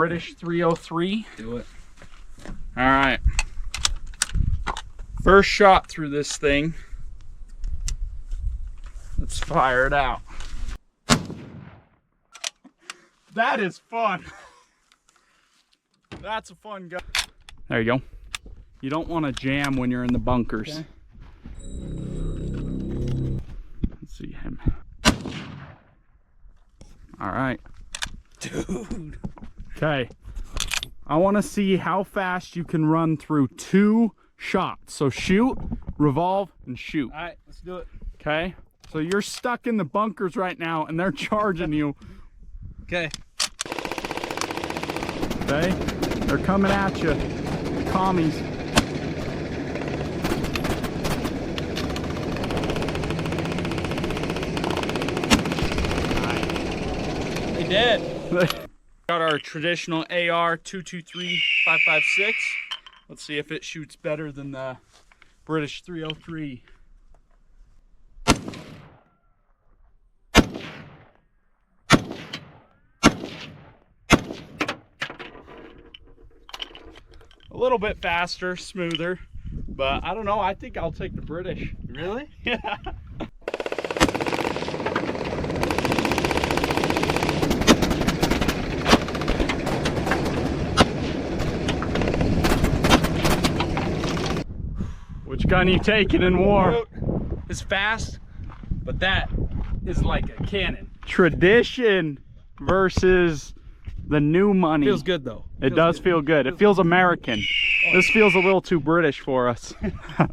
British 303. Do it. All right. First shot through this thing. Let's fire it out. That is fun. That's a fun gun. There you go. You don't want to jam when you're in the bunkers. Okay. Let's see him. All right. Dude. Okay. I want to see how fast you can run through 2 shots. So shoot, revolve, and shoot. All right, let's do it. Okay. So you're stuck in the bunkers right now, and they're charging you. Okay. Okay. They're coming at you. The commies. They did. Got our traditional AR223 5.56. Let's see if it shoots better than the British 303. A little bit faster, smoother, but I don't know. I think I'll take the British. Really? Yeah. Which gun you taking in war? It's fast, but that is like a cannon. Tradition versus the new money. Feels good though. It does feel good. It feels American. This feels a little too British for us.